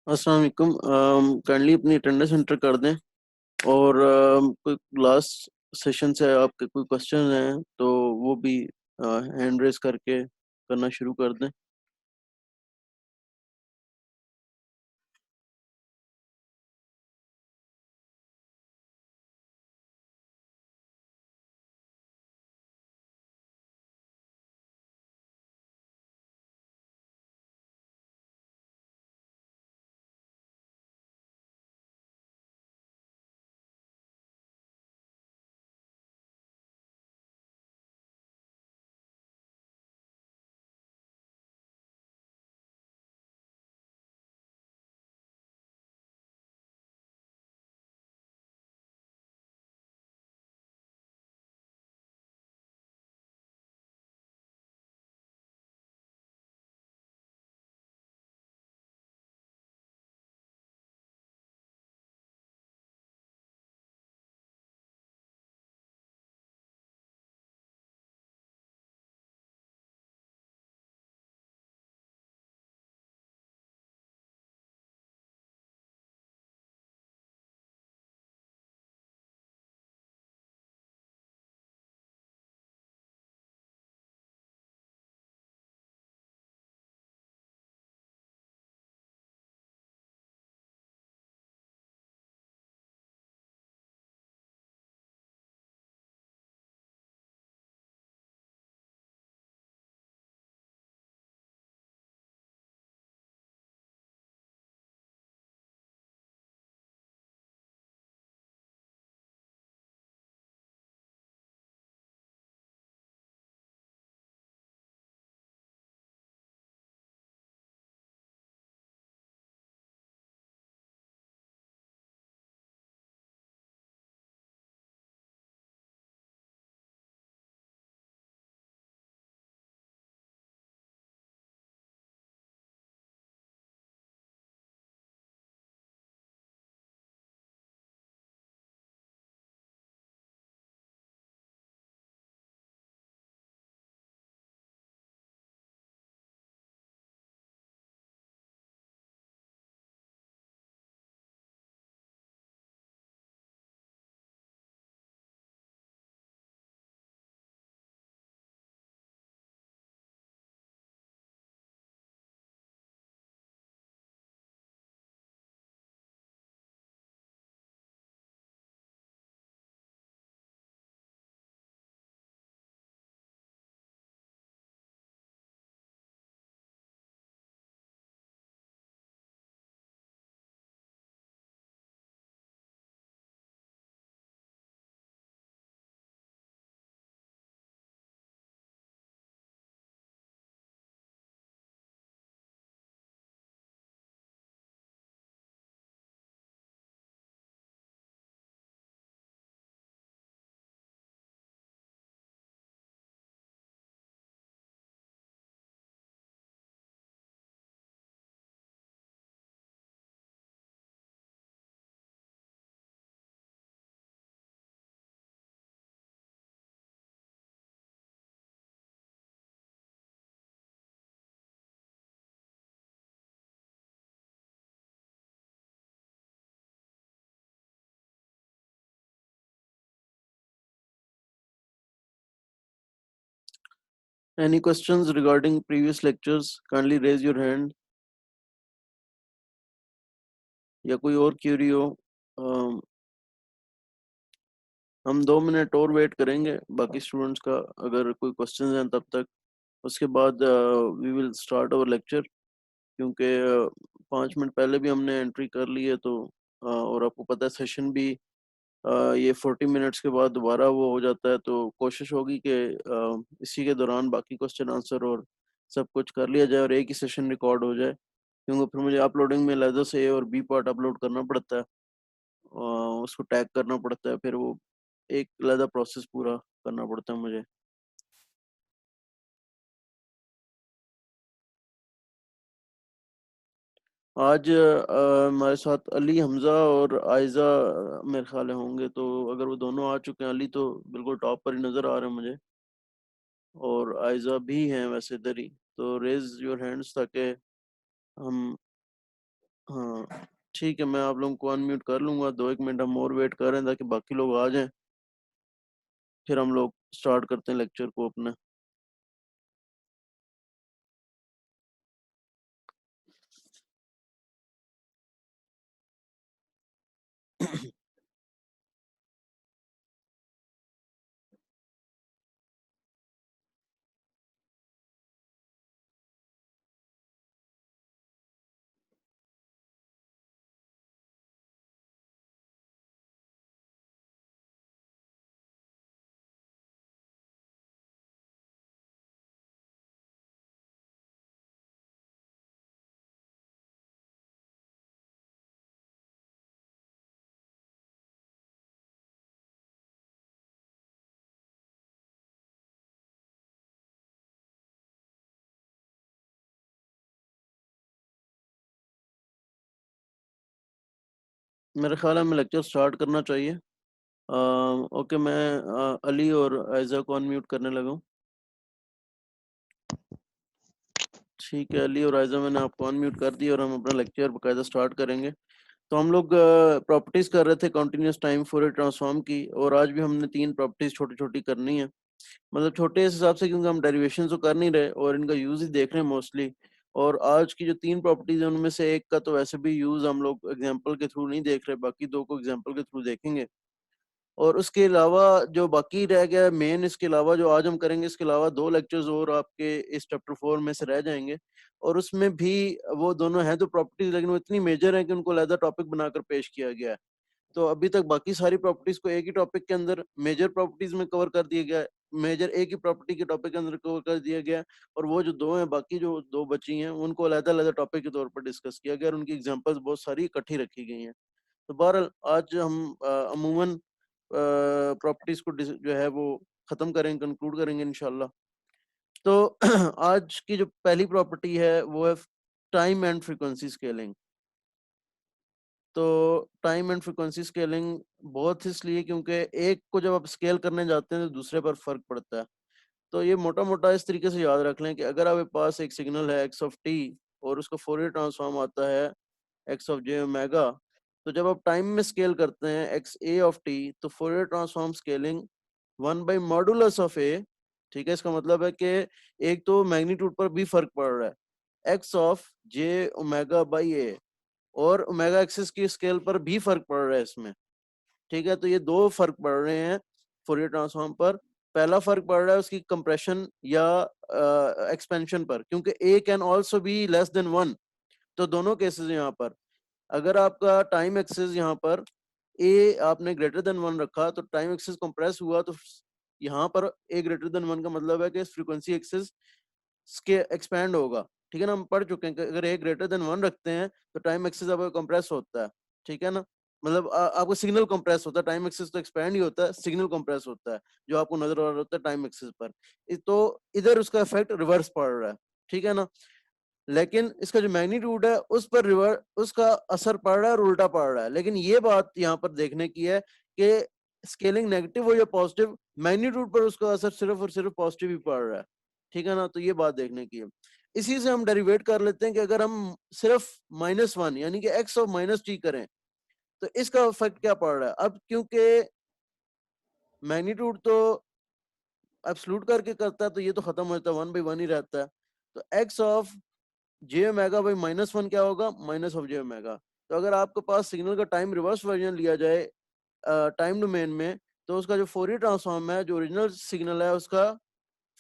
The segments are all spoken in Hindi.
अस्सलाम वालेकुम। काइंडली अपनी अटेंडेंस एंटर कर दें। और कोई लास्ट सेशन से आपके कोई क्वेश्चन हैं तो वो भी हैंड रेस करके करना शुरू कर दें। Any questions regarding previous lectures? Kindly raise your hand. या कोई और क्यूरी हो? अम, हम 2 मिनट और वेट करेंगे बाकी स्टूडेंट्स का, अगर कोई क्वेश्चंस हैं तब तक। उसके बाद we will start our lecture, क्योंकि 5 मिनट पहले भी हमने एंट्री कर ली है। तो और आपको पता है सेशन भी ये 40 मिनट्स के बाद दोबारा वो हो जाता है। तो कोशिश होगी कि इसी के दौरान बाकी क्वेश्चन आंसर और सब कुछ कर लिया जाए और एक ही सेशन रिकॉर्ड हो जाए, क्योंकि फिर मुझे अपलोडिंग में अलग से ए और बी पार्ट अपलोड करना पड़ता है। उसको टैग करना पड़ता है, फिर वो एक अलग प्रोसेस पूरा करना पड़ता है मुझे। आज हमारे साथ अली, हमजा और आयजा मेरे ख्याल है होंगे। तो अगर वो दोनों आ चुके हैं, अली तो बिल्कुल टॉप पर ही नज़र आ रहे हैं मुझे, और आयजा भी हैं वैसे इधर ही। तो रेज योर हैंड्स ताकि हम हाँ, ठीक है, मैं आप लोगों को अनम्यूट कर लूँगा, 2-1 मिनट हम और वेट कर रहे हैं ताकि बाकी लोग आ जाएँ, फिर हम लोग स्टार्ट करते हैं लेक्चर को अपना। मेरे ख़्याल है हमें लेक्चर स्टार्ट करना चाहिए। ओके, मैं अली और आयज़ा को अनम्यूट करने लगा हूँ। ठीक है, अली और आयज़ा, मैंने आपको अनम्यूट कर दिया और हम अपना लेक्चर बाकायदा स्टार्ट करेंगे। तो हम लोग प्रॉपर्टीज़ कर रहे थे कंटीन्यूअस टाइम फॉरियर ट्रांसफॉर्म की, और आज भी हमने 3 प्रॉपर्टीज़ छोटी-छोटी करनी है। मतलब छोटे इस हिसाब से क्योंकि हम डेरिवेशन तो कर नहीं रहे और इनका यूज़ ही देख रहे हैं मोस्टली। और आज की जो 3 प्रॉपर्टीज़ हैं उनमें से एक का तो वैसे भी यूज़ हम लोग एग्ज़ाम्पल के थ्रू नहीं देख रहे, बाकी 2 को एग्ज़ाम्पल के थ्रू देखेंगे। और उसके अलावा जो बाकी रह गया मेन, इसके अलावा जो आज हम करेंगे, इसके अलावा 2 लेक्चर्स और आपके इस चैप्टर 4 में से रह जाएँगे। और उसमें भी वो दोनों हैं तो प्रॉपर्टीज़, लेकिन वो इतनी मेजर हैं कि उनको अलहदा टॉपिक बनाकर पेश किया गया है। तो अभी तक बाकी सारी प्रॉपर्टीज़ को एक ही टॉपिक के अंदर मेजर प्रॉपर्टीज़ में कवर कर दिया गया है। मेजर एक ही प्रॉपर्टी के टॉपिक के अंदर कवर कर दिया गया है, और वो जो 2 हैं, बाकी जो 2 बची हैं, उनको अलग-अलग टॉपिक के तौर पर डिस्कस किया गया और उनकी एग्ज़ाम्पल्स बहुत सारी इकट्ठी रखी गई हैं। तो बहरहाल आज हम अमूमन प्रॉपर्टीज़ को जो है वो ख़त्म करेंगे, कंक्लूड करेंगे इंशाल्लाह। तो आज की जो पहली प्रॉपर्टी है वो है टाइम एंड फ्रीक्वेंसी स्केलिंग। तो टाइम एंड फ्रीक्वेंसी स्केलिंग बहुत इसलिए क्योंकि एक को जब आप स्केल करने जाते हैं तो दूसरे पर फ़र्क पड़ता है। तो ये मोटा-मोटा इस तरीके से याद रख लें कि अगर आपके पास एक सिग्नल है x ऑफ t और उसका फोरियर ट्रांसफॉर्म आता है x ऑफ j ओमेगा, तो जब आप टाइम में स्केल करते हैं x a ऑफ t, तो Fourier transform scaling 1 by modulus of a, ठीक है? इसका मतलब है कि एक तो मैग्नीट्यूड पर भी फ़र्क पड़ रहा है, x of j omega by a, और ओमेगा एक्सिस की स्केल पर भी फ़र्क पड़ रहा है इसमें। ठीक है? तो ये 2 फ़र्क पड़ रहे हैं फोरियर ट्रांसफॉर्म पर। पहला फ़र्क पड़ रहा है उसकी कंप्रेशन या एक्सपेंशन पर, क्योंकि a can also be less than 1। तो दोनों केसेज़ यहाँ पर, अगर आपका टाइम एक्सिस यहाँ पर a आपने ग्रेटर देन 1 रखा तो टाइम एक्सिस कंप्रेस हुआ, तो यहाँ पर a ग्रेटर देन 1 का मतलब है कि फ्रीक्वेंसी एक्सिस स्के एक्सपैंड होगा। ठीक है ना? हम पढ़ चुके हैं कि अगर a ग्रेटर देन 1 रखते हैं तो टाइम एक्सिस आपका कंप्रेस होता है। ठीक है ना? मतलब आपका सिग्नल कंप्रेस होता है, टाइम एक्सिस तो एक्सपैंड ही होता है, सिग्नल कंप्रेस होता है, जो आपको नज़र आ रहा होता है टाइम एक्सिस पर। तो इधर उसका इफेक्ट रिवर्स पड़ रहा है। ठीक है ना? लेकिन इसका जो मैग्नीट्यूड है उस पर उसका असर पड़ रहा है और उल्टा पड़ रहा है। लेकिन ये बात यहाँ पर देखने की है कि स्केलिंग नेगेटिव हो या पॉजिटिव, मैग्नीट्यूड पर उसका असर सिर्फ और सिर्फ पॉजिटिव ही पड़ रहा है। ठीक है ना? तो ये बात देखने की है। इसी से हम डेरिवेट कर लेते हैं कि अगर हम सिर्फ -1 यानी कि x ऑफ -t करें तो इसका इफेक्ट क्या पड़ रहा है। अब क्योंकि मैग्नीट्यूड तो एब्सोल्यूट करके करता है तो ये तो खत्म हो जाता है, 1 बाई 1 ही रहता है। तो x of J omega by -1 क्या होगा, माइनस ऑफ जे ओमेगा। तो अगर आपके पास सिग्नल का टाइम रिवर्स वर्जन लिया जाए टाइम डोमेन में, तो उसका जो फोरियर ट्रांसफॉर्म है, जो ओरिजिनल सिग्नल है, उसका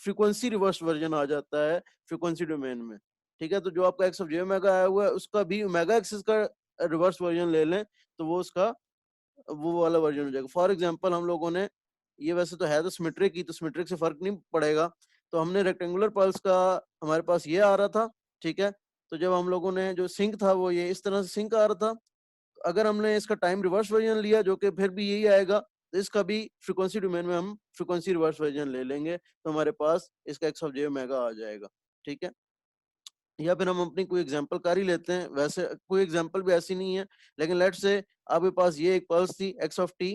फ्रीक्वेंसी रिवर्स वर्जन आ जाता है फ्रीक्वेंसी डोमेन में। ठीक है? तो जो आपका एक्स ऑफ जे ओमेगा आया हुआ है उसका भी ओमेगा एक्सिस का रिवर्स वर्जन ले लें तो वो उसका वो वाला वर्जन हो जाएगा। फॉर एग्जांपल हम लोगों ने, ये वैसे तो है तो सिमेट्रिक ही, तो सिमेट्रिक से फर्क नहीं पड़ेगा। तो हमने रेक्टेंगुलर पल्स का, हमारे पास ये आ रहा था, ठीक है? तो जब हम लोगों ने जो सिंक था वो ये इस तरह से सिंक आ रहा था। अगर हमने इसका टाइम रिवर्स वर्जन लिया जो कि फिर भी यही आएगा, तो इसका भी फ्रीक्वेंसी डोमेन में हम फ्रीक्वेंसी रिवर्स वर्जन ले लेंगे, तो हमारे पास इसका एक्स ऑफ जे ओमेगा आ जाएगा। ठीक है? या फिर हम अपनी कोई एग्जांपल कर ही लेते हैं, वैसे कोई एग्जांपल भी ऐसी नहीं है, लेकिन लेट्स से आपके पास ये एक पल्स थी एक्स ऑफ टी,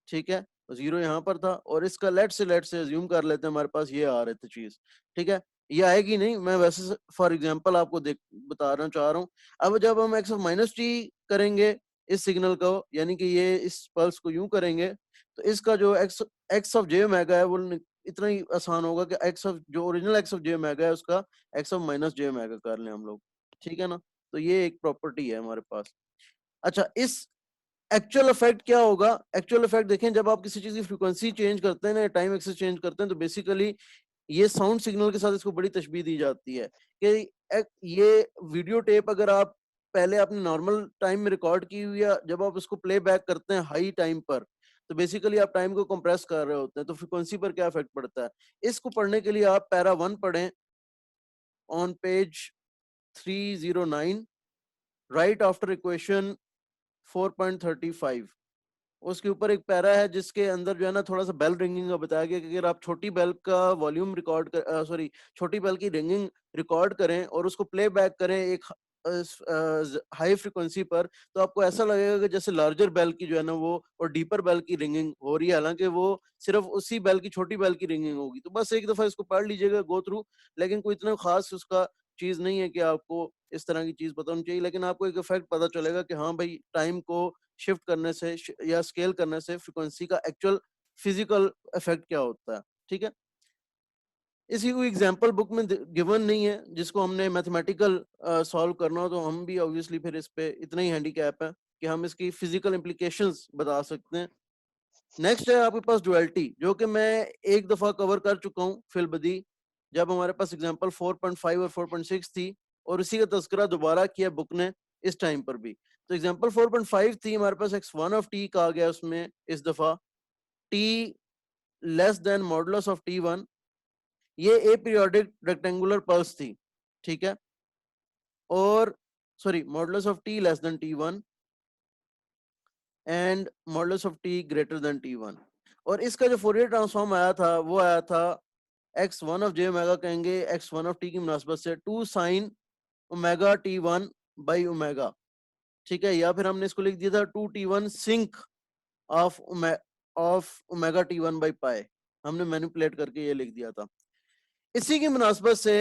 ठीक है? जीरो यहाँ पर था और इसका लेट्स से अज्यूम कर लेते हैं हमारे पास ये आ रहे थे चीज, ठीक है? ये आएगी नहीं, मैं वैसे फॉर एग्जांपल आपको बताना चाह रहा हूँ। अब जब हम x ऑफ माइनस टी करेंगे इस सिग्नल को, यानी कि ये इस पल्स को यूं करेंगे, तो इसका जो x ऑफ जे ओमेगा है वो इतना ही आसान होगा कि x ऑफ जो original x of J omega है उसका x of minus j omega कर लें हम लोग, ठीक है ना। तो ये एक प्रॉपर्टी है हमारे पास। अच्छा, इस एक्चुअल इफेक्ट क्या होगा? एक्चुअल इफेक्ट देखें, जब आप किसी चीज की फ्रीक्वेंसी चेंज करते हैं ना, टाइम एक्सेस चेंज करते हैं, तो बेसिकली ये साउंड सिग्नल के साथ इसको बड़ी तशबीह दी जाती है कि ये वीडियो टेप अगर आप पहले आपने नॉर्मल टाइम में रिकॉर्ड की हुई है, जब आप उसको प्ले बैक करते हैं हाई टाइम पर, तो बेसिकली आप टाइम को कंप्रेस कर रहे होते हैं, तो फ्रीक्वेंसी पर क्या इफेक्ट पड़ता है। इसको पढ़ने के लिए आप पैरा 1 पढ़ें on page 309 right after equation 4.35। उसके ऊपर एक पैरा है जिसके अंदर जो है ना थोड़ा सा बेल रिंगिंग का बताया गया कि अगर आप छोटी बेल का वॉल्यूम रिकॉर्ड कर सॉरी छोटी बेल की रिंगिंग रिकॉर्ड करें और उसको प्ले बैक करें एक हाई फ्रिक्वेंसी पर, तो आपको ऐसा लगेगा कि जैसे लार्जर बेल की जो है ना वो और डीपर बेल की रिंगिंग हो रही है, हालांकि वो सिर्फ उसी बेल की छोटी बेल की रिंगिंग होगी। तो बस एक दफा इसको पढ़ लीजिएगा गो थ्रू, लेकिन कोई इतना खास उसका चीज नहीं है कि आपको इस तरह की चीज पता होनी चाहिए, लेकिन आपको एक इफेक्ट पता चलेगा कि हाँ भाई, टाइम को शिफ्ट करने से या स्केल करने से फ्रीक्वेंसी का एक्चुअल फिजिकल इफेक्ट क्या होता है, ठीक है। इसी को एग्जांपल बुक में गिवन नहीं है, जिसको हमने मैथमेटिकल सॉल्व करना हो तो हम भी ऑब्वियसली फिर इस पे इतना ही हैंडीकैप है कि हम इसकी फिजिकल इम्प्लीकेशंस बता सकते हैं। नेक्स्ट है आपके पास डुअलिटी, जो कि मैं एक दफा कवर कर चुका हूँ फिलबदी, जब हमारे पास एग्जांपल 4.5 और 4.6 थी, और इसी का तस्करा दोबारा किया बुक ने इस टाइम पर भी। तो एग्जांपल 4.5 थी हमारे पास x1 ऑफ t कहा गया उसमें इस दफा t less than modulus of t1। ये ए पीरियोडिक रेक्टेंगुलर पल्स थी, ठीक है, और sorry modulus of t less than t1 and modulus of t greater than t1। और इसका जो फोरियर ट्रांसफॉर्म आया था वो आया था x1 ऑफ जे ओमेगा कहेंगे x1 ऑफ t की मुनासबत से 2 sine omega t1 by omega, ठीक है, या फिर हमने इसको लिख दिया था 2t1 sinc of omega t1 by pi, हमने मैनिपुलेट करके ये लिख दिया था। इसी की मुनासबत से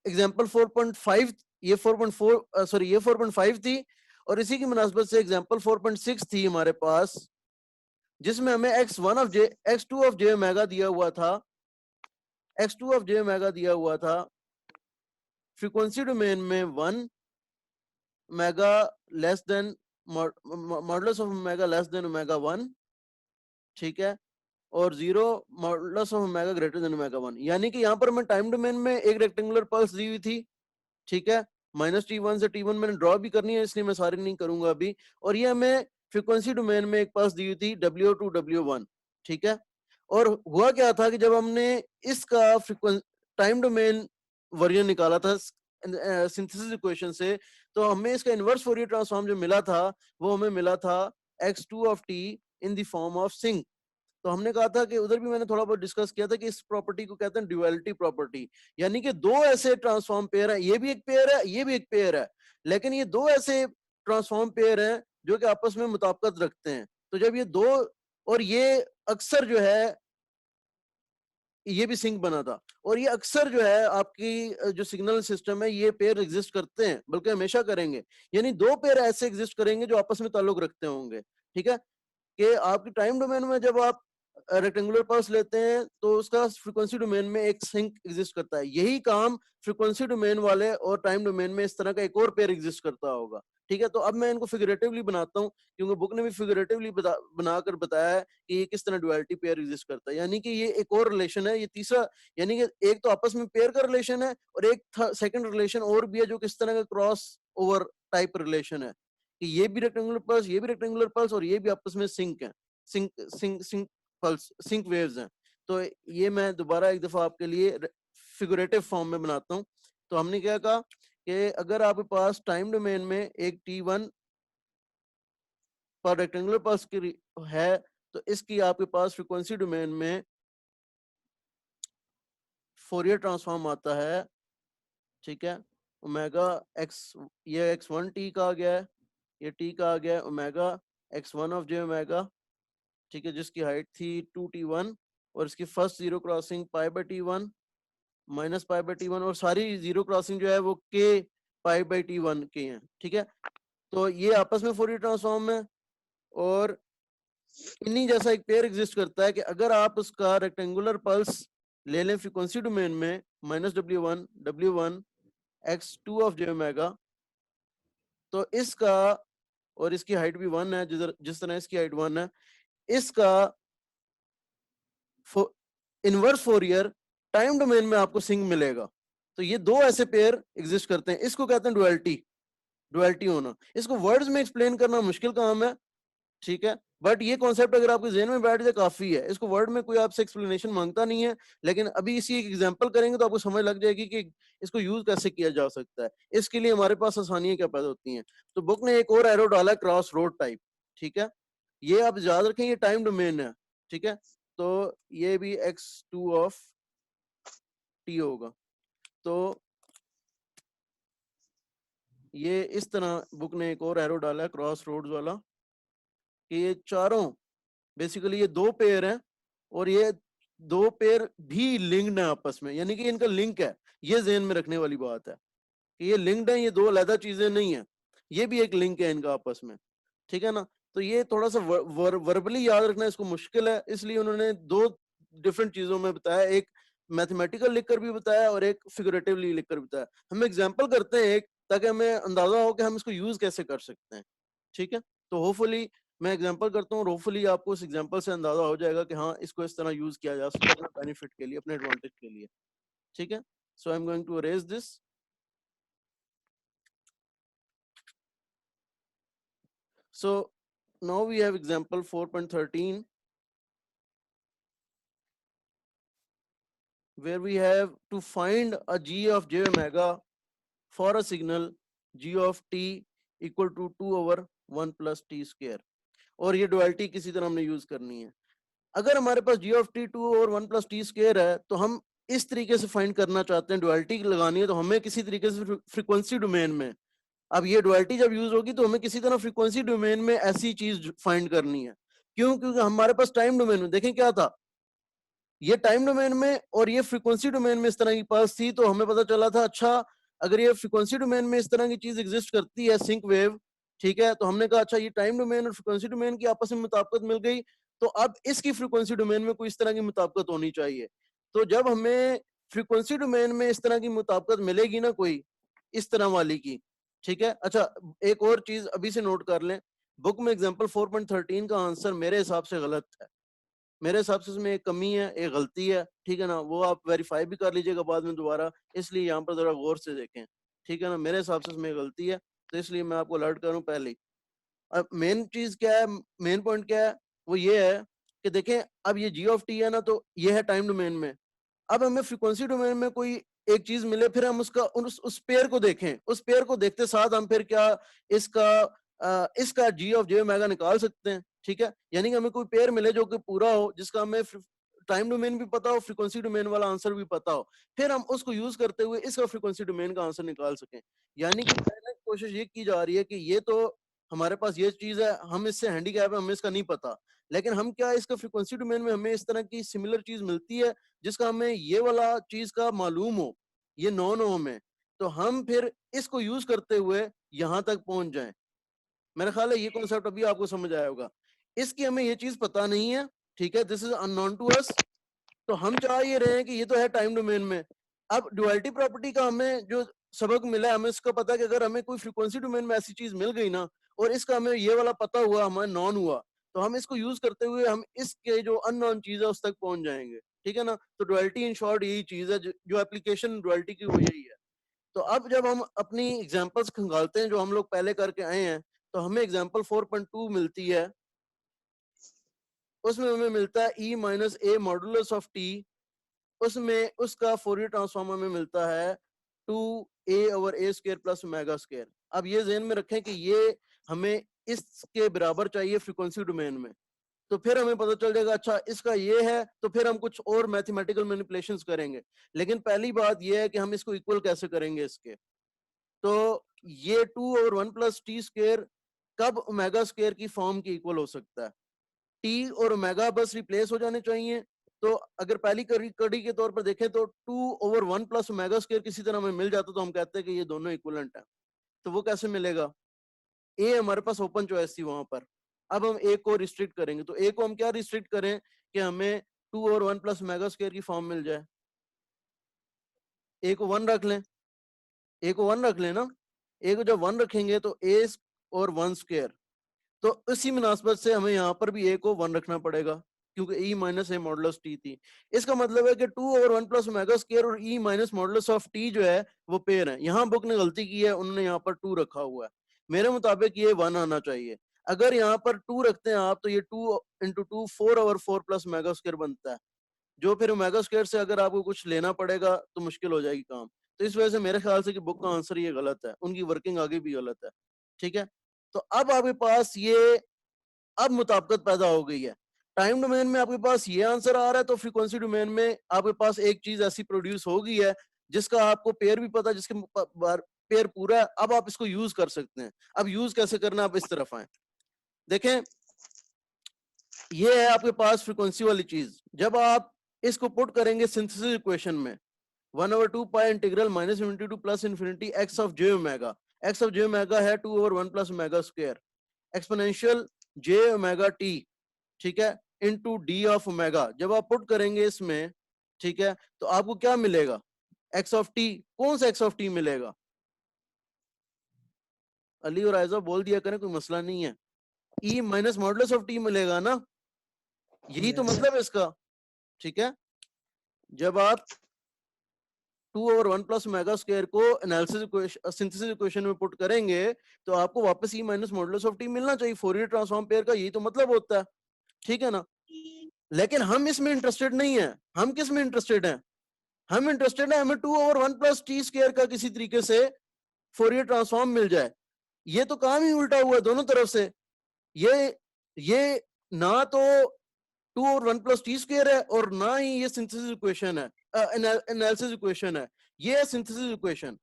एग्जांपल 4.5, ये 4.4 सॉरी ये 4.5 थी, और इसी की मुनासबत से एग्जांपल 4.6 थी हमारे पास, जिसमें हमें x2 ऑफ जे ओमेगा दिया हुआ था, x2 ऑफ जे ओमेगा दिया हुआ था फ्रीक्वेंसी डोमेन में 1 omega less than modulus of omega less than omega 1, ठीक है, और 0 modulus of omega greater than omega 1। यानी कि यहाँ पर मैं टाइम डोमेन में एक रेक्टेंगुलर पल्स दी हुई थी, ठीक है, -t1 से t1 मैंने ड्रॉ भी करनी है इसलिए मैं सारी नहीं करूंगा अभी, और ये हमें फ्रीक्वेंसी डोमेन में एक पल्स दी हुई थी W2 W1, ठीक है। और हुआ क्या था कि जब हमने इसका टाइम डोमेन वर्जन निकाला था सिंथेसिस इक्वेशन से, तो हमें इसका इनवर्स फोरियर ट्रांसफॉर्म जो मिला था वो हमें मिला था x2 of t in the form of sinc. तो हमने कहा था कि उधर भी मैंने थोड़ा बहुत डिस्कस किया था कि इस प्रॉपर्टी को कहते हैं ड्युअलिटी प्रॉपर्टी, यानी कि दो ऐसे ट्रांसफॉर्म पेयर है, ये भी एक पेयर है ये भी एक पेयर है, लेकिन ये दो ऐसे ट्रांसफॉर्म पेयर हैं जो कि आपस में मुताबिकत रखते हैं। तो जब ये दो, और ये अक्सर जो है ये भी सिंक बना था, और ये अक्सर जो है आपकी जो सिग्नल सिस्टम है ये पेयर एग्जिस्ट करते हैं, बल्कि हमेशा करेंगे, यानी दो पेयर ऐसे एग्जिस्ट करेंगे जो आपस में ताल्लुक रखते होंगे, ठीक है। कि आपकी टाइम डोमेन में जब आप रेक्टेंगुलर पल्स लेते हैं तो उसका फ्रीक्वेंसी डोमेन में एक सिंक एग्जिस्ट करता है, यही काम फ्रीक्वेंसी डोमेन वाले और टाइम डोमेन में इस तरह का एक और पेयर एग्जिस्ट करता होगा, ठीक है। तो अब मैं इनको फिगरेटिवली बनाता हूँ, क्योंकि बुक ने भी फिगरेटिवली बनाकर बताया है कि ये किस तरह डुअलिटी पेयर एग्जिस्ट करता है, यानी कि ये एक और रिलेशन है, ये तीसरा, यानी कि एक तो आपस में पेयर का रिलेशन है, और एक सेकंड रिलेशन और भी है जो किस तरह का क्रॉस ओवर टाइप रिलेशन है, कि ये भी रेक्टेंगुलर पल्स ये भी रेक्टेंगुलर पल्स और ये भी आपस में सिंक है, sinc sinc sinc pulse sinc waves हैं। तो ये मैं दोबारा एक दफा आपके लिए फिगरेटिव फॉर्म में बनाता हूँ। तो हमने क्या कहा कि अगर आपके पास टाइम डोमेन में एक t1 पर रेक्टेंगुलर पल्स की है, तो इसकी आपके पास फ्रीक्वेंसी डोमेन में फोरियर ट्रांसफॉर्म आता है, ठीक है, ओमेगा एक्स, ये x1t का आ गया है, ये t का आ गया है omega x1 of J omega, ठीक है, जिसकी हाइट थी 2t1 और इसकी first zero crossing pi by t1 minus pi by T1 और सारी जीरो क्रॉसिंग जो है वो के पाई बाई T1 के हैं, ठीक है। तो ये आपस में फोरियर ट्रांसफॉर्म है और इन्हीं जैसा एक पेयर एग्जिस्ट करता है कि अगर आप उसका रेक्टेंगुलर पल्स ले लें फ्रीक्वेंसी डोमेन में -W1 x2 of J omega, तो इसका और इसकी हाइट भी 1 है, जिस तरह इसकी हाइट 1 है, इसका इनवर्स फोरियर टाइम डोमेन में आपको सिंक मिलेगा। तो ये दो ऐसे पेयर एग्जिस्ट करते हैं, इसको कहते हैं डुअलिटी, डुअलिटी होना। इसको वर्ड्स में एक्सप्लेन करना मुश्किल काम है, ठीक है, बट ये कॉन्सेप्ट अगर आपके जेहन में बैठ जाए काफी है। इसको वर्ड में कोई आपसे एक्सप्लेनेशन मांगता नहीं है, लेकिन अभी इसी एक एग्जांपल करेंगे तो आपको समझ लग जाएगी कि इसको यूज कैसे किया जा सकता है। इसके लिए हमारे पास आसानियां क्या पैदा होती हैं। तो बुक ने एक और एरो डाला क्रॉस रोड टाइप, ठीक है, ये आप याद रखें ये टाइम डोमेन है, ठीक है। तो ये भी x2 ऑफ t होगा। तो ये इस तरह बुक ने एक और एरो डाला है क्रॉस रोड्स वाला कि ये चारों बेसिकली ये दो पेयर हैं और ये दो पेयर भी लिंक्ड है आपस में, यानी कि इनका लिंक है। ये ज़हन में रखने वाली बात है कि ये लिंक्ड है, ये दो अलग चीजें नहीं है, ये भी एक लिंक है इनका आपस में, ठीक है ना। तो ये थोड़ा सा वर्बली याद रखना इसको मुश्किल है, इसलिए उन्होंने दो डिफरेंट चीजों में बताया, एक मैथमेटिकल लिखकर भी बताया और एक फिगरेटिवली लिखकर बताया। हम एग्जाम्पल करते हैं एक, ताकि हमें अंदाजा हो कि हम इसको यूज कैसे कर सकते हैं, ठीक है। तो होपफुली मैं एग्जांपल करता हूँ, होपफुली आपको उस एग्जांपल से अंदाजा हो जाएगा कि हाँ इसको इस तरह यूज किया जा सकता है अपने बेनिफिट के लिए, अपने एडवांटेज के लिए, ठीक है। So I am going to arrange this. So now we have example 4.13 where we have to find a g of j omega for a signal g of t equal to 2 over 1 plus t square। और ये डुअलिटी किसी तरह हमने यूज करनी है। अगर हमारे पास g of t 2 और 1 plus t square है तो हम इस तरीके से फाइंड करना चाहते हैं, डुअलिटी लगानी है तो हमें किसी तरीके से फ्रीक्वेंसी डोमेन में, अब ये डुअलिटी जब यूज होगी तो हमें किसी तरह फ्रीक्वेंसी डोमेन में ऐसी चीज फाइंड करनी है। क्यों? क्योंकि हमारे पास टाइम डोमेन में देखें क्या था, ये टाइम डोमेन में और ये फ्रीक्वेंसी डोमेन में इस तरह की पल्स थी, तो हमें पता चला था अच्छा अगर ये फ्रीक्वेंसी डोमेन में इस तरह की चीज एग्जिस्ट करती है सिंक वेव, ठीक है, तो हमने कहा अच्छा ये टाइम डोमेन और फ्रीक्वेंसी डोमेन की आपस में मुताबिकत मिल गई, तो अब इसकी फ्रीक्वेंसी डोमेन में कोई इस तरह की मुताबिकत होनी चाहिए। तो जब हमें फ्रीक्वेंसी डोमेन में इस तरह की मुताबिकत मिलेगी ना कोई इस तरह वाली की, ठीक है। अच्छा एक और चीज अभी से नोट कर लें, बुक में एग्जाम्पल 4.13 का आंसर मेरे हिसाब से गलत है, मेरे हिसाब से इसमें एक कमी है, एक गलती है, ठीक है ना, वो आप वेरीफाई भी कर लीजिएगा बाद में दोबारा, इसलिए यहाँ पर जरा गौर से देखें, ठीक है ना। मेरे हिसाब से इसमें गलती है, तो इसलिए मैं आपको अलर्ट करूँ पहले ही। अब मेन चीज क्या है, मेन पॉइंट क्या है, वो ये है कि देखें अब ये जी ऑफ टी है ना, तो ये है टाइम डोमेन में। अब हमें फ्रीक्वेंसी डोमेन में कोई एक चीज मिले, फिर हम उसका उस पेयर को देखें, उस पेयर को देखते साथ हम फिर क्या इसका इसका जी ऑफ जे ओमेगा निकाल सकते हैं, ठीक है। यानी कि हमें कोई पेयर मिले जो कि पूरा हो, जिसका हमें टाइम डोमेन भी पता हो, फ्रीक्वेंसी डोमेन वाला आंसर भी पता हो, फिर हम उसको यूज करते हुए इसका फ्रीक्वेंसी डोमेन का आंसर निकाल सकें। यानी कि पहले कोशिश ये की जा रही है कि ये तो हमारे पास ये चीज है, हम इससे हैंडीकैप है, हमें इसका नहीं पता, लेकिन हम क्या इसका फ्रीक्वेंसी डोमेन में हमें इस तरह की सिमिलर चीज मिलती है जिसका हमें ये वाला चीज का मालूम हो, ये नॉन हो हमें, तो हम फिर इसको यूज करते हुए यहां तक पहुंच जाएं। मेरा ख्याल है ये कॉन्सेप्ट अभी आपको समझ आया होगा। इसकी हमें ये चीज पता नहीं है, ठीक है, this is unknown to us, तो हम चाह ये रहे हैं कि ये तो है टाइम डोमेन में। अब डुअलिटी प्रॉपर्टी का हमें जो सबक मिला है, हमें इसका पता है कि अगर हमें कोई फ्रीक्वेंसी डोमेन में ऐसी चीज मिल गई ना और इसका हमें ये वाला पता हुआ, हमें नॉन हुआ, तो हम इसको यूज करते हुए हम इसके जो अननोन चीज है उस तक पहुंच जाएंगे, ठीक है ना। तो डुअलिटी इन शॉर्ट यही चीज है, जो एप्लीकेशन डुअलिटी की वो यही है। तो अब जब हम अपनी एग्जांपल्स खंगालते हैं जो हम लोग पहले करके आए हैं, तो हमें एग्जांपल 4.2 मिलती है, उसमें हमें मिलता है e minus A modulus of T, उसमें उसका फोरियर ट्रांसफॉर्म हमें मिलता है 2a ओवर ए स्क्वायर प्लस ओमेगा स्क्वायर। अब ये ध्यान में रखें कि ये हमें इसके बराबर चाहिए फ्रीक्वेंसी डोमेन में, तो फिर हमें पता चल जाएगा अच्छा इसका ये है, तो फिर हम कुछ और मैथमेटिकल मैनिपुलेशंस करेंगे। लेकिन पहली बात ये है कि हम इसको इक्वल कैसे करेंगे इसके, तो ये 2 ओवर 1 प्लस टी स्क्वायर कब ओमेगा स्क्वायर की फॉर्म की इक्वल हो सकता है, टी और ओमेगा बस रिप्लेस हो जाने चाहिए, तो अगर पहली कड़ी के तौर पर देखें तो 2/1 प्लस ओमेगा स्क्वायर किसी तरह हमें मिल जाता तो हम कहते हैं कि ये दोनों इक्विवेलेंट है। तो वो कैसे मिलेगा? ए हमारे पास ओपन चॉइस थी वहां पर, अब हम ए को रिस्ट्रिक्ट करेंगे, तो ए को हम क्या रिस्ट्रिक्ट करें कि हमें 2/1 प्लस ओमेगा स्क्वायर की फॉर्म मिल जाए। ए को 1 रख लें, ए को 1 रख लें ना, ए को जब 1 रखेंगे तो ए और 1 स्क्वायर, तो इसी मुनासबत से हमें यहाँ पर भी ए को 1 रखना पड़ेगा क्योंकि ई माइनस ए मॉडुलस टी थी। इसका मतलब है कि 2/1 प्लस ओमेगा स्क्वायर और ई माइनस मॉडुलस ऑफ टी जो है वो पेयर है। यहाँ बुक ने गलती की है, उन्होंने यहाँ पर 2 रखा हुआ है, मेरे मुताबिक ये 1 आना चाहिए। अगर यहाँ पर 2 रखते हैं आप तो ये 2 इंटू 2 4/4 प्लस ओमेगा स्क्वायर बनता है, जो फिर ओमेगा स्क्वायर से अगर आपको कुछ लेना पड़ेगा तो मुश्किल हो जाएगी काम। तो इस वजह से मेरे ख्याल से कि बुक का आंसर ये गलत है, उनकी वर्किंग आगे भी गलत है। ठीक है, तो अब आपके पास ये अब मुताबिकत पैदा हो गई है। टाइम डोमेन में आपके पास ये आंसर आ रहा है, तो फ्रीक्वेंसी डोमेन में आपके पास एक चीज ऐसी प्रोड्यूस हो गई है जिसका आपको पेयर भी पता है, जिसके पेयर पूरा है। अब आप इसको यूज कर सकते हैं। अब यूज कैसे करना, आप इस तरफ आए, देखें ये है आपके पास फ्रीक्वेंसी वाली चीज। जब आप इसको पुट करेंगे सिंथेसिस इक्वेशन में 1/2 pi integral minus infinity to plus infinity x of J omega, x of J omega है 2/1 plus omega square exponential j omega t, ठीक है, इनटू डी ऑफ ओमेगा। जब आप पुट करेंगे इसमें, ठीक है, तो आपको क्या मिलेगा? X of T. कौन सा एक्स ऑफ टी मिलेगा? अली और आयजा बोल दिया करें, कोई मसला नहीं है। E minus modulus of T मिलेगा ना, यही तो मतलब है इसका। ठीक है, जब आप 2/1 प्लस ओमेगा स्क्वायर को एनालिसिस इक्वेशन सिंथेसिस इक्वेशन में पुट करेंगे तो आपको वापस ई माइनस मॉडुलस ऑफ टी मिलना चाहिए। फोरियर ट्रांसफॉर्म पेयर का यही तो मतलब होता है। ठीक है ना, लेकिन हम इसमें इंटरेस्टेड नहीं है। हम किस में इंटरेस्टेड हैं? हम इंटरेस्टेड है हमें 2/1 प्लस टी स्क्वायर का किसी तरीके से फोरियर ट्रांसफॉर्म मिल जाए। ये तो काम ही उल्टा हुआ है दोनों तरफ से। ये ना तो 2/1 प्लस टी स्क्वायर है और ना ही ये सिंथेसिस इक्वेशन है, एनालिसिस इक्वेशन है। ये है सिंथेसिस इक्वेशन।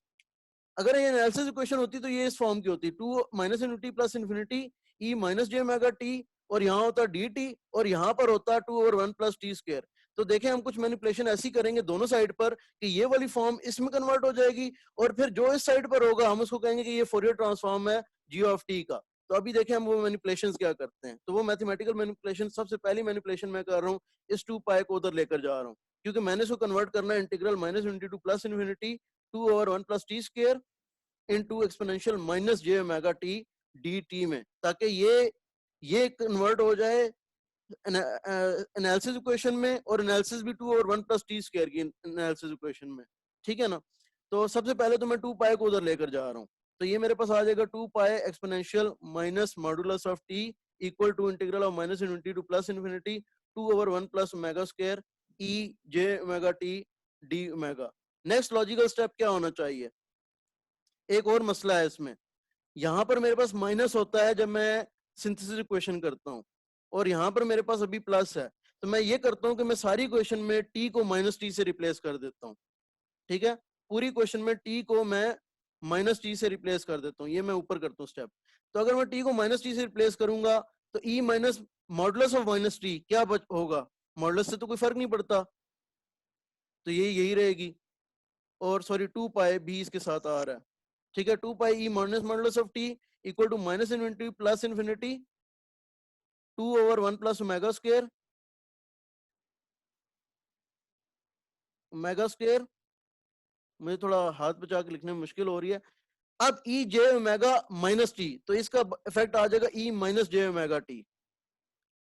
अगर ये एनालिसिस इक्वेशन होती तो ये इस फॉर्म की होती, 2 माइनस इनफिनिटी प्लस इनफिनिटी ई माइनस जे ओमेगा टी, और यहाँ होता डी टी, और यहाँ पर होता 2/1 प्लस टी स्क्वायर। तो देखें हम कुछ मैनिपुलेशन ऐसी करेंगे दोनों साइड पर कि ये वाली फॉर्म इसमें कन्वर्ट हो जाएगी, और फिर जो इस साइड पर होगा हम उसको कहेंगे कि ये फोरियर ट्रांसफॉर्म है जी ऑफ टी का। तो अभी देखें हम वो मैनिपुलेशंस क्या करते हैं। तो वो मैथमेटिकल मैनिपुलेशन, सबसे पहली मैनिपुलेशन मैं कर रहा हूँ, इस 2 पाई को उधर लेकर जा रहा हूँ, क्योंकि मैंने इसको कन्वर्ट करना है integral minus infinity to plus infinity 2/1 plus t square into exponential minus j omega t d t में, ताकि ये कन्वर्ट हो जाए एनालिसिस इक्वेशन में, और एनालिसिस भी 2/1 प्लस टी स्क्वायर की एनालिसिस इक्वेशन में। ठीक है ना, तो सबसे पहले तो मैं 2 पाई को उधर लेकर जा रहा हूँ, तो ये मेरे पास आ जाएगा 2 pi exponential minus modulus of t equal to integral of minus infinity to plus infinity 2/1 plus omega square e j omega t d omega. Next logical step क्या होना चाहिए? एक और मसला है इसमें, यहां पर मेरे पास माइनस होता है जब मैं सिंथेसिस इक्वेशन करता हूं, और यहां पर मेरे पास अभी प्लस है। तो मैं ये करता हूं कि मैं सारी इक्वेशन में टी को माइनस टी से रिप्लेस कर देता हूं। ठीक है, पूरी इक्वेशन में टी को मैं माइनस टी से रिप्लेस कर देता हूं। ये मैं ऊपर करता हूं स्टेप। तो अगर मैं टी को माइनस टी से रिप्लेस करूंगा तो e minus modulus of minus t क्या होगा? मॉडुलस से तो कोई फर्क नहीं पड़ता, तो यही रहेगी। और सॉरी 2 पाई भी इसके साथ आ रहा है। ठीक है, 2 pi e minus modulus of t equal to minus infinity plus infinity 2/1 plus omega square omega square. मुझे थोड़ा हाथ बचा के लिखने में मुश्किल हो रही है। अब ई जे ओमेगा माइनस टी, तो इसका इफेक्ट आ जाएगा e minus j omega t.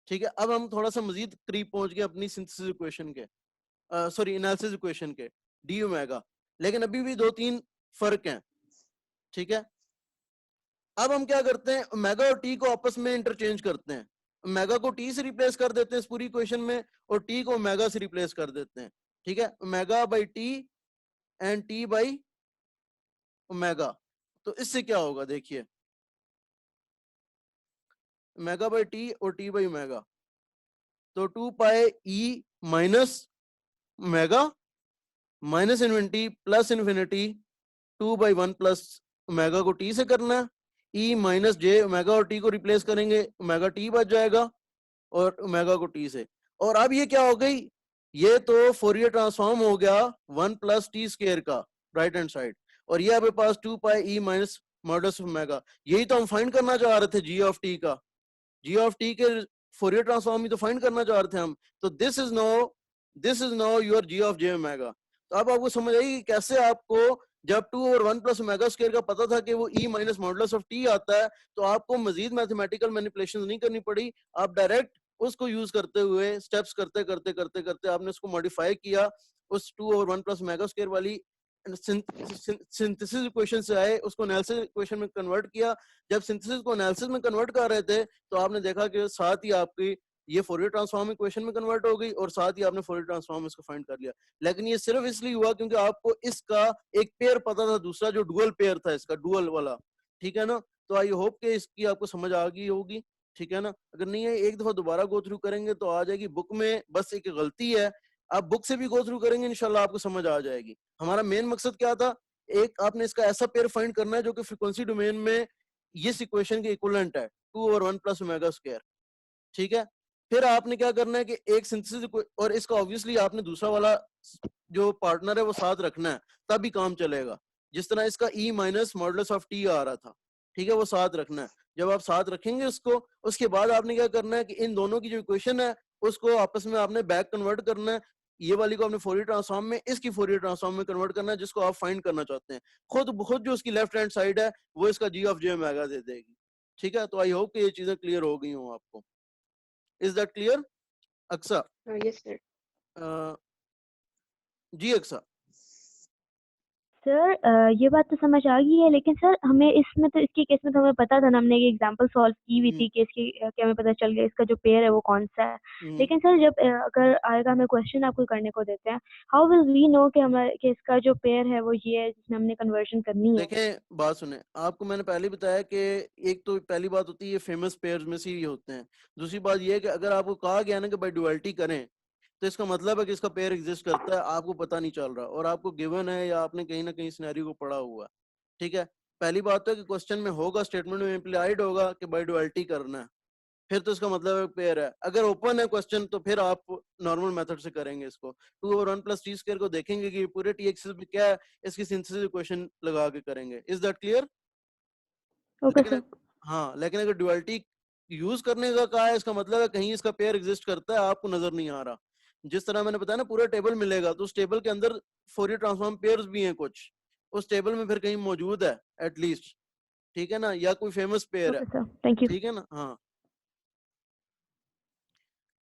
ठीक है, अब हम थोड़ा सा मजीद करीब पहुंच गए अपनी सिंथेसिस इक्वेशन के, सॉरी एनालिसिस इक्वेशन के, डी ओमेगा। लेकिन अभी भी 2-3 फर्क हैं। ठीक है, अब हम क्या करते हैं, ओमेगा और टी को आपस में इंटरचेंज करते हैं। ओमेगा को टी से रिप्लेस कर देते हैं इस पूरी इक्वेशन में, और टी को ओमेगा से रिप्लेस कर देते हैं। ठीक है, omega by t and t by omega. तो इससे क्या होगा देखिए, ओमेगा बाई टी और टी बाई ओमेगा, तो 2 pi e minus omega minus infinity plus infinity 2/1 plus omega को टी से करना है, ई माइनस जे ओमेगा और टी को रिप्लेस करेंगे, ओमेगा टी बच जाएगा और ओमेगा को टी से। और अब ये क्या हो गई, ये तो फोरियर ट्रांसफॉर्म हो गया 1 प्लस टी स्क्वायर का राइट हैंड साइड, और ये आपके पास 2 pi e minus modulus of omega. यही तो हम फाइंड करना चाह रहे थे जी ऑफ टी का, जी ऑफ टी के फोरियर ट्रांसफॉर्म ही तो फाइंड करना चाह रहे थे हम। तो this is now your G of J omega. तो अब आपको समझ आई कि कैसे आपको जब 2 और 1 प्लस ओमेगा स्क्वायर का पता था कि वो e minus modulus of T आता है, तो आपको मजीद मैथमेटिकल मैनिपुलेशन नहीं करनी पड़ी, आप डायरेक्ट उसको यूज करते हुए स्टेप्स करते करते करते करते आपने उसको मॉडिफाई किया, उस 2 और 1 प्लस ओमेगा स्क्वायर वाली सिंथेसिस इक्वेशन से आए, उसको एनालिसिस इक्वेशन में कन्वर्ट किया। जब सिंथेसिस को एनालिसिस में कन्वर्ट कर रहे थे तो आपने देखा कि साथ ही आपकी ये फोरियर ट्रांसफॉर्म इक्वेशन में कन्वर्ट हो गई और साथ ही आपने फोरियर ट्रांसफॉर्म इसको फाइंड कर लिया। लेकिन ये सिर्फ इसलिए हुआ क्योंकि आपको इसका एक पेयर पता था, दूसरा जो डुअल पेयर था इसका, डुअल वाला, ठीक है ना। तो आई होप कि इसकी आपको समझ आ गई होगी, ठीक है ना। अगर नहीं है एक दफा दोबारा गो थ्रू करेंगे तो आ जाएगी। बुक में बस एक गलती है, आप बुक से भी गो थ्रू करेंगे इंशाल्लाह आपको समझ आ जाएगी। हमारा मेन मकसद क्या था, एक आपने इसका ऐसा पेयर फाइंड करना है जो कि फ्रीक्वेंसी डोमेन में इस इक्वेशन के इक्विवेलेंट है, 2 और 1 प्लस ओमेगा स्क्वायर, ठीक है। फिर आपने क्या करना है कि एक सिंथेसिस, और इसका ऑब्वियसली आपने दूसरा वाला जो पार्टनर है वो साथ रखना है, तभी काम चलेगा। जिस तरह इसका ई माइनस मॉडुलस ऑफ टी आ रहा था, ठीक है, वो साथ रखना है। जब आप साथ रखेंगे उसको, उसके बाद आपने क्या करना है कि इन दोनों की जो इक्वेशन है उसको आपस में आपने बैक कन्वर्ट करना है। ये वाली को आपने फोरियर ट्रांसफॉर्म में, इसकी फोरियर ट्रांसफॉर्म में कन्वर्ट करना है, जिसको आप फाइंड करना चाहते हैं। खुद जो उसकी लेफ्ट हैंड साइड है वो इसका जी ऑफ जे ओमेगा दे देगी, ठीक है। तो आई होप कि ये चीजें क्लियर हो गई हों आपको। Is that clear Aqsa? Yes sir. जी अक्सा। सर ये बात तो समझ आ गई है, लेकिन सर हमें इसमें तो, इसके केस में तो हमें पता था ना, हमने एक एग्जांपल सॉल्व की हुई थी कि इसकी कि हमें पता चल गया इसका जो पेयर है वो कौन सा है। लेकिन सर जब अगर आएगा हमें क्वेश्चन आपको करने को देते हैं, हाउ विल वी नो कि हमारे कि इसका जो पेयर है वो ये है जिसमें हमने कन्वर्जन करनी है? देखें बात सुने, आपको मैंने पहले ही बताया कि एक तो पहली बात होती है ये फेमस पेयर्स में से ही होते हैं। दूसरी बात ये है कि अगर आपको कहा गया ना कि बाय डुअलिटी करें, तो इसका मतलब है कि इसका पेयर एग्जिस्ट करता है, आपको पता नहीं चल रहा और आपको गिवन है या आपने कहीं ना कहीं सिनेरियो को पढ़ा हुआ है, ठीक है। पहली बात तो है कि क्वेश्चन में होगा, स्टेटमेंट में इम्प्लाइड होगा कि बाय डुअलिटी करना है, फिर तो इसका मतलब है पेयर है। अगर ओपन है क्वेश्चन तो फिर आप नॉर्मल मेथड से करेंगे इसको, 2 और 1 प्लस टी स्क्वायर को देखेंगे कि पूरे टी एक्सिस में क्या है, इसकी सिंथेसिस इक्वेशन लगा के करेंगे। Is that clear? ओके लेकिन सर। हाँ, लेकिन अगर डुअलिटी यूज करने का कहा है, इसका मतलब है कहीं इसका पेयर एग्जिस्ट करता है, आपको नजर नहीं आ रहा। जिस तरह मैंने बताया ना, पूरा टेबल मिलेगा तो उस टेबल के अंदर फोरियर ट्रांसफॉर्म पेयर्स भी हैं कुछ, उस टेबल में फिर कहीं मौजूद है एटलीस्ट, ठीक है ना, या कोई फेमस पेयर है, ओके सर, थैंक यू। ठीक है ना। हाँ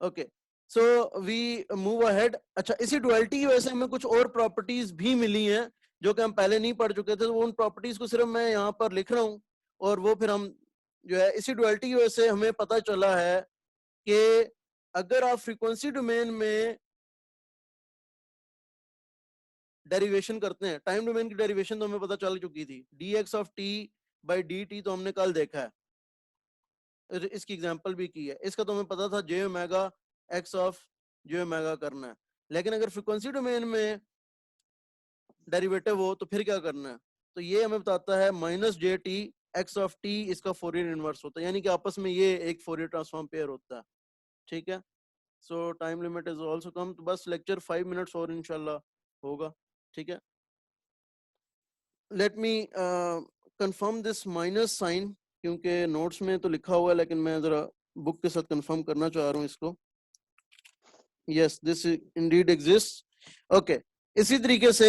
okay, so we move ahead. अच्छा, इसी डुअलिटी की वजह से हमें कुछ और प्रॉपर्टीज भी मिली हैं जो कि हम पहले नहीं पढ़ चुके थे, तो उन प्रॉपर्टीज को सिर्फ मैं यहाँ पर लिख रहा हूँ, और वो फिर हम जो है इसी डुअलिटी की वजह से हमें पता चला है कि अगर आप फ्रीक्वेंसी डोमेन में डेरिवेशन करते हैं, टाइम डोमेन की डेरिवेशन तो हमें पता चल चुकी थी, D x of T by D T तो हमने कल देखा है, इसकी एग्जांपल भी की है। इसका तो हमें पता था j omega x of J omega करना है। लेकिन अगर फ्रीक्वेंसी डोमेन में डेरिवेटिव हो तो फिर क्या करना है, तो ये हमें बताता है minus J t x of T, इसका फोरियर इनवर्स होता है, यानी कि आपस में ये एक फोरियर ट्रांसफॉर्म पेयर होता है, ठीक है। सो time limit is also come, तो बस लेक्चर 5 मिनट्स और इंशाल्लाह होगा, ठीक है। Let me confirm this minus sign, क्योंकि नोट्स में तो लिखा हुआ है लेकिन मैं जरा बुक के साथ कंफर्म करना चाह रहा हूँ इसको। Yes, this Indeed exist. Okay, इसी तरीके से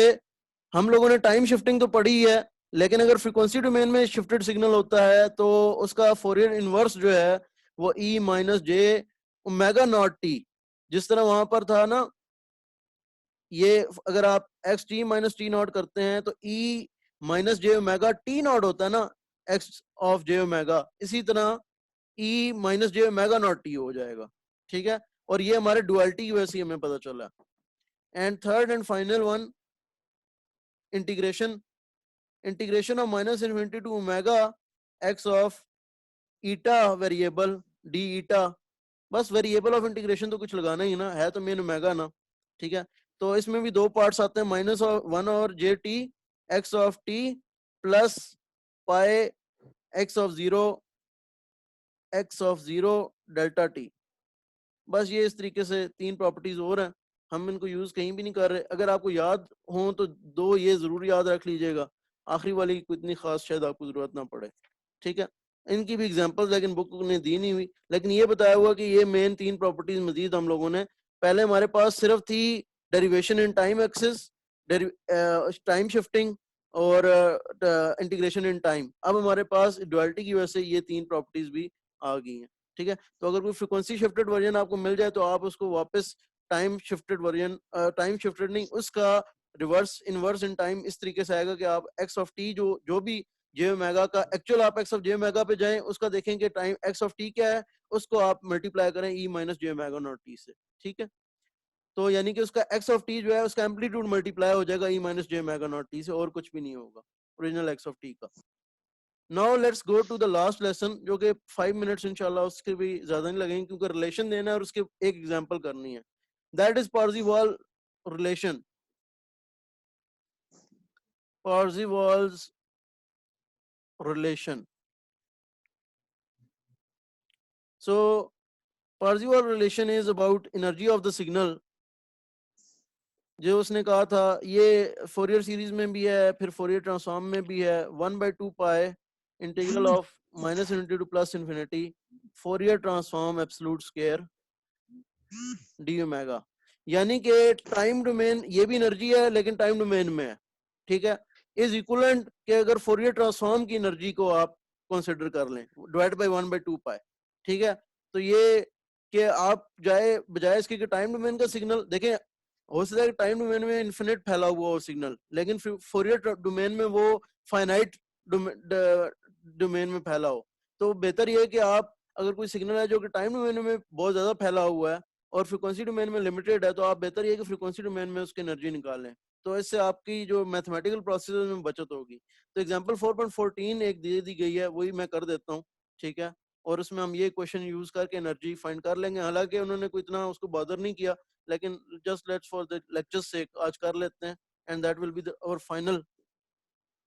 हम लोगों ने टाइम शिफ्टिंग तो पढ़ी है, लेकिन अगर फ्रीक्वेंसी डोमेन में शिफ्टेड सिग्नल होता है तो उसका फोरियर इनवर्स जो है वो e minus j omega naught t, जिस तरह वहां पर था ना, ये अगर आप x t minus t naught करते हैं तो e minus j omega t naught होता है ना, एक्स ऑफ जे ओमेगा, इसी तरह e minus j omega naught t हो जाएगा, ठीक है। और ये हमारे डुअलिटी की वजह से हमें पता चला। And third and final one, integration, integration of minus infinity to omega x of eta variable d eta. बस वेरिएबल ऑफ इंटीग्रेशन तो कुछ लगाना ही ना है, तो मेन ओमेगा ना, ठीक है। तो इसमें भी दो पार्ट्स आते हैं, माइनस वन और j t x of t plus pi x of zero delta t. बस ये इस तरीके से तीन प्रॉपर्टीज और हैं हम इनको यूज कहीं भी नहीं कर रहे। अगर आपको याद हो तो दो ये जरूर याद रख लीजिएगा, आखिरी वाली की इतनी खास शायद आपको जरूरत ना पड़े, ठीक है। इनकी भी एग्जांपल्स लेकिन बुक ने दी नहीं हुई, लेकिन ये बताया हुआ कि ये मेन 3 प्रॉपर्टीज मजीद हम लोगों ने, पहले हमारे पास सिर्फ थी derivation in time axis, time shifting और इंटीग्रेशन इन टाइम। अब हमारे पास ड्युअलिटी की वजह से ये 3 प्रॉपर्टीज भी आ गई हैं, ठीक है। तो अगर कोई फ्रीक्वेंसी शिफ्टेड वर्जन आपको मिल जाए तो आप उसको वापस time shifted version, time shifted नहीं, उसका रिवर्स इनवर्स इन टाइम इस तरीके से आएगा कि आप एक्स ऑफ टी जो भी जे ओमेगा का एक्चुअल आप एक्स ऑफ जे ओमेगा पे जाएं, उसका देखें कि टाइम एक्स ऑफ टी क्या है, उसको आप मल्टीप्लाई करें e minus j omega naught t से, ठीक है। तो यानी कि उसका एक्स ऑफ टी जो है उसका एम्पलीट्यूड मल्टीप्लाई हो जाएगा e minus j omega naught t से, और कुछ भी नहीं होगा ओरिजिनल एक्स ऑफ टी का। Now let's go to the last lesson, जो कि 5 मिनट्स इंशाल्लाह, उसके भी ज्यादा नहीं लगेंगे क्योंकि रिलेशन देना है और उसके एक एग्जांपल करनी है। That is Parseval relation, Parseval's relation. So Parseval relation is about energy of the signal. जो उसने कहा था ये फोरियर सीरीज में भी है, फिर फोरियर ट्रांसफॉर्म में भी है, 1/2 pi integral of minus infinity to plus infinity Fourier transform absolute square D omega. यानी कि टाइम डोमेन, ये भी एनर्जी है लेकिन टाइम डोमेन में है, ठीक है। इज इक्वलेंट कि अगर फोरियर ट्रांसफॉर्म की एनर्जी को आप कंसिडर कर लें डिवाइड बाय 1/2 पाई, ठीक है। तो ये कि आप बजाय इसके टाइम डोमेन का सिग्नल देखें, हो सकता है टाइम डोमेन में इन्फिनिट फैला हुआ हो सिग्नल, लेकिन फोरियर डोमेन में वो फाइनाइट डोमेन में फैला हो। तो बेहतर ये है कि आप अगर कोई सिग्नल है जो कि टाइम डोमेन में बहुत ज्यादा फैला हुआ है और फ्रीक्वेंसी डोमेन में लिमिटेड है, तो आप बेहतर ये है कि फ्रीक्वेंसी डोमेन में उसकी एनर्जी निकालें, तो इससे आपकी जो मैथमेटिकल प्रोसेस में बचत होगी। तो एग्जांपल 4.14 एक दे दी गई है, वही मैं कर देता हूँ, ठीक है। और उसमें हम ये क्वेश्चन यूज करके एनर्जी फाइंड कर लेंगे, हालांकि उन्होंने कोई इतना उसको बॉदर नहीं किया, लेकिन just let's for the lecture से आज कर लेते हैं, and that will be our final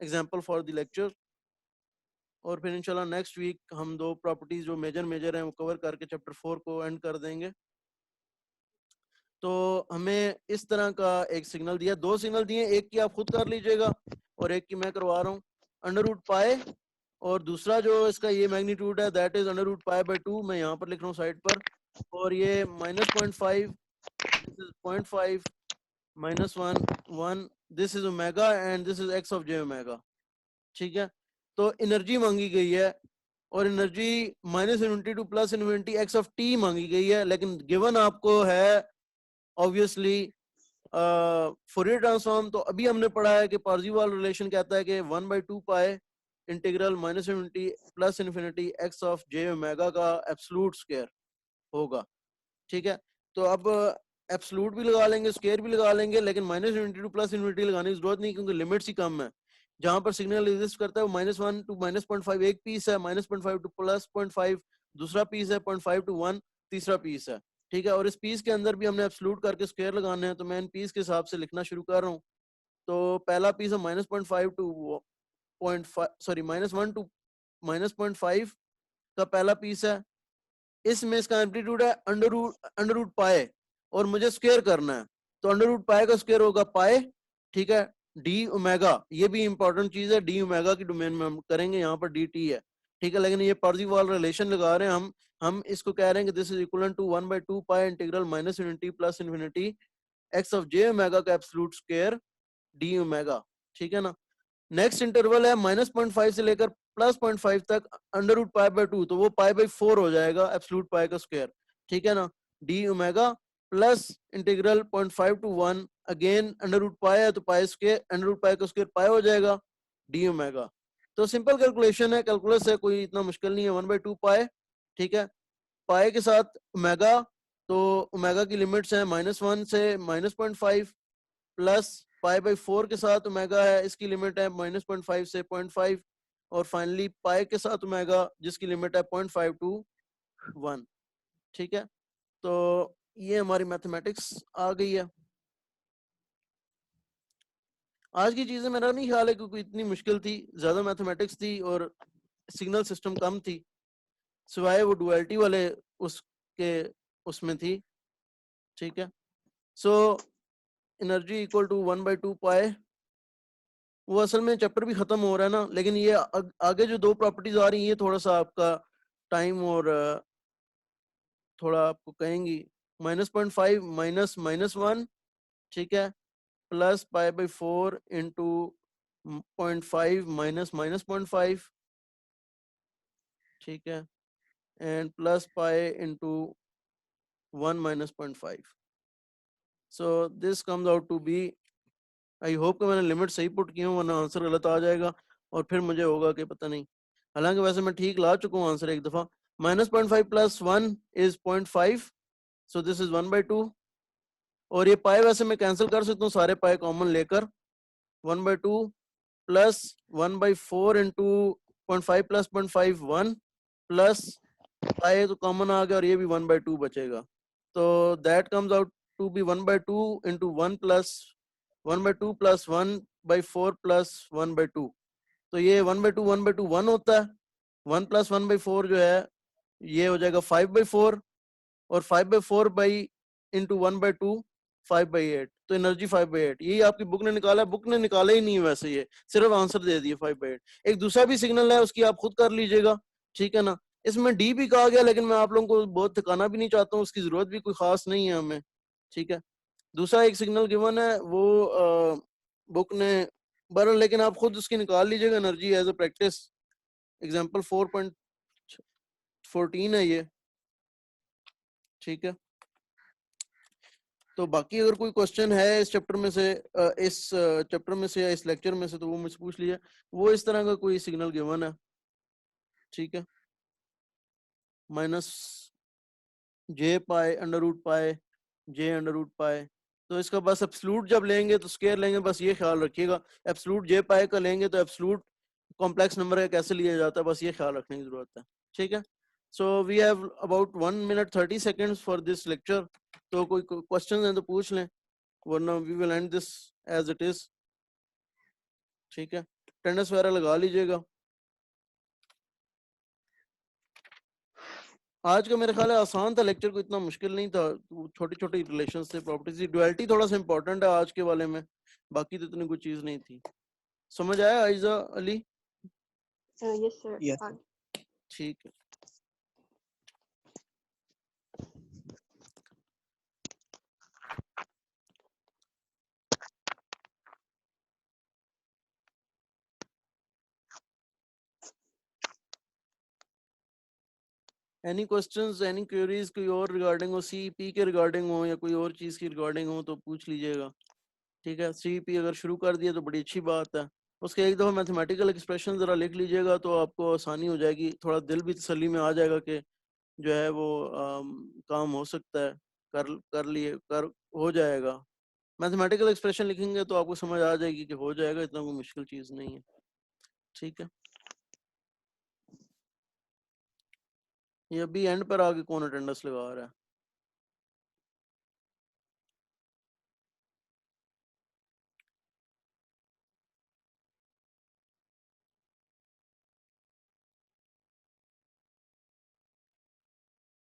example for the lecture. और फिर इंशाल्लाह नेक्स्ट वीक हम दो प्रॉपर्टीज जो मेजर हैं वो कवर करके चैप्टर 4 को एंड कर देंगे। तो हमें इस तरह का एक सिग्नल दिया, दो सिग्नल दिए, एक की आप खुद कर लीजिएगा और एक की मैं करवा रहा हूँ, अंडर रूट पाए, और दूसरा जो इसका ये मैग्नीट्यूड है that is under root pi by 2, मैं यहाँ पर लिख रहा हूँ साइड पर, और ये -0.5, this is 0.5, -1, 1, this is omega and this is x of J omega, ठीक है। तो एनर्जी मांगी गई है, और energy minus infinity two plus infinity x of T मांगी गई है, लेकिन गिवन आपको है ऑब्वियसली फोरियर ट्रांसफॉर्म। तो अभी हमने पढ़ा है कि पार्सीवाल रिलेशन कहता है कि 1/2 pi integral minus infinity plus infinity x of J omega का एब्सोल्यूट स्क्वायर होगा, ठीक है। तो अब एब्सोल्यूट भी लगा लेंगे, स्क्वायर भी लगा लेंगे, लेकिन minus infinity two plus infinity लगाने की जरूरत नहीं क्योंकि लिमिट्स ही कम है। जहां पर सिग्नल एग्जिस्ट करता है वो -1 टू -0.5 एक पीस है, -0.5 टू +0.5 दूसरा पीस है, 0.5 टू 1 तीसरा पीस है, ठीक है। और इस पीस के अंदर भी हमने एब्सोल्यूट करके स्क्वायर लगाने हैं, तो मैं इन पीस के हिसाब से लिखना शुरू कर रहा हूँ। तो पहला पीस है -0.5 टू 0.5, सॉरी -1 टू -0.5 का पहला पीस है। इसमें इसका एम्पलीट्यूड है अंडर रूट पाए, और मुझे स्क्वायर करना है, तो अंडर रूट पाए का स्क्वायर होगा पाए, ठीक है। डी ओमेगा, ये भी इंपॉर्टेंट चीज है, डी ओमेगा की डोमेन में हम करेंगे, यहाँ पर डी टी है, ठीक है। लेकिन ये पार्सीवाल रिलेशन लगा रहे हैं हम इसको कह रहे हैं कि this is equal to 1/2 pi integral minus infinity plus infinity x of J omega का एब्सोल्यूट स्क्वायर डी ओमेगा, ठीक है ना। नेक्स्ट इंटरवल है -0.5 से लेकर +0.5 तक अंडर रूट पाई बाई 2, तो वो पाई बाई 4 हो जाएगा एब्सोल्यूट पाई का स्क्वायर, ठीक है ना। D omega plus integral 0.5 to 1, again under root pi है तो pi square, under root pi का स्क्वायर पाई हो जाएगा डी ओमेगा। तो सिंपल कैलकुलेशन है, कैलकुलस है, कोई इतना मुश्किल नहीं है, 1/2 पाई, ठीक है। पाई के साथ ओमेगा, तो ओमेगा की लिमिट्स हैं -1 से -0.5 प्लस पाई बाई 4 के साथ ओमेगा है, इसकी लिमिट है -0.5 से 0.5, और फाइनली पाई के साथ ओमेगा जिसकी लिमिट है 0.5 टू 1, ठीक है। तो ये हमारी मैथमेटिक्स आ गई है। आज की चीजें मेरा नहीं ख्याल है क्योंकि इतनी मुश्किल थी, ज्यादा मैथमेटिक्स थी और सिग्नल सिस्टम कम थी, सिवाय वो डुअलिटी वाले उसके उसमें थी, ठीक है। सो एनर्जी इक्वल टू 1/2 पाई। वो असल में चैप्टर भी खत्म हो रहा है ना, लेकिन ये आगे जो दो प्रॉपर्टीज आ रही है ये थोड़ा सा आपका टाइम और थोड़ा आपको कहेंगी। -0.5 माइनस -1, ठीक है, प्लस π/4 इंटू 0.5 माइनस -0.5, ठीक है, and plus pi into 1 minus 0.5। So this comes out to be, I hope कि मैंने लिमिट सही पुट की हूँ, वरना आंसर गलत आ जाएगा और फिर मुझे होगा कि पता नहीं। हालांकि वैसे मैं ठीक ला चुका हूँ आंसर एक दफा। -0.5 plus 1 is 0.5, so this is 1/2। और ये पाए वैसे मैं कैंसिल कर सकता हूँ सारे पाए कॉमन लेकर। 1/2 प्लस 1/4 इंटू 0.5 प्लस 0.5 1 प्लस पाए तो कॉमन आ गया और ये भी 1/2 बचेगा। तो that comes out to be 1/2 into 1 plus 1/2 plus 1/4 plus 1/2। तो ये 1/2 1/2 1 होता है। 1 प्लस 1/4 जो है ये हो जाएगा 5/4, और 5/4 बाई इंटू 1/2 5/8। तो एनर्जी 5/8, यही आपकी बुक ने निकाला है। बुक ने निकाला ही नहीं है वैसे, ये सिर्फ आंसर दे दिए 5/8। एक दूसरा भी सिग्नल है, उसकी आप खुद कर लीजिएगा, ठीक है ना। इसमें डी भी कहा गया, लेकिन मैं आप लोगों को बहुत थकाना भी नहीं चाहता हूँ, उसकी जरूरत भी कोई खास नहीं है हमें, ठीक है। दूसरा एक सिग्नल गिवन है वो बुक ने बरल, लेकिन आप खुद उसकी निकाल लीजिएगा energy as a practice. Example 4.14 है ये, ठीक है। तो बाकी अगर कोई क्वेश्चन है इस चैप्टर में से या इस लेक्चर में से, तो वो मुझसे पूछ लीजिए। वो इस तरह का कोई सिग्नल गिवन है, ठीक है, -j पाई j√पाई। तो इसका बस एब्सलूट जब लेंगे तो स्क्वायर लेंगे, बस ये ख्याल रखिएगा। एब्सलूट j पाई का लेंगे तो एब्सलूट कॉम्प्लेक्स नंबर का कैसे लिया जाता है, बस ये ख्याल रखने की जरूरत है, ठीक है। So we have about 1 minute 30 seconds for this lecture. तो कोई क्वेश्चन है तो पूछ लें, वरना we will end this as it is, ठीक है। अटेंडेंस वगैरह लगा लीजिएगा। आज का मेरे ख्याल है आसान था लेक्चर, को इतना मुश्किल नहीं था। छोटी छोटी रिलेशंस थे, प्रॉपर्टीज, ड्युअलिटी थोड़ा सा इंपॉर्टेंट है आज के वाले में, बाकी तो इतनी कोई चीज नहीं थी। समझ आया Aiza Ali? Yes sir. Yes. ठीक है। एनी क्वेश्चंस, एनी क्वेरीज, कोई और रिगार्डिंग हो, सीईपी के रिगार्डिंग हो या कोई और चीज की रिगार्डिंग हो तो पूछ लीजिएगा, ठीक है। सीईपी अगर शुरू कर दिया तो बड़ी अच्छी बात है। उसके एक दफ़ा मैथमेटिकल एक्सप्रेशन ज़रा लिख लीजिएगा तो आपको आसानी हो जाएगी, थोड़ा दिल भी तसल्ली में आ जाएगा कि जो है वो काम हो सकता है, कर लिए कर हो जाएगा। मैथमेटिकल एक्सप्रेशन लिखेंगे तो आपको समझ आ जाएगी कि हो जाएगा, इतना कोई मुश्किल चीज़ नहीं है, ठीक है। ये अभी एंड पर आके कौन अटेंडेंस लगा रहा है?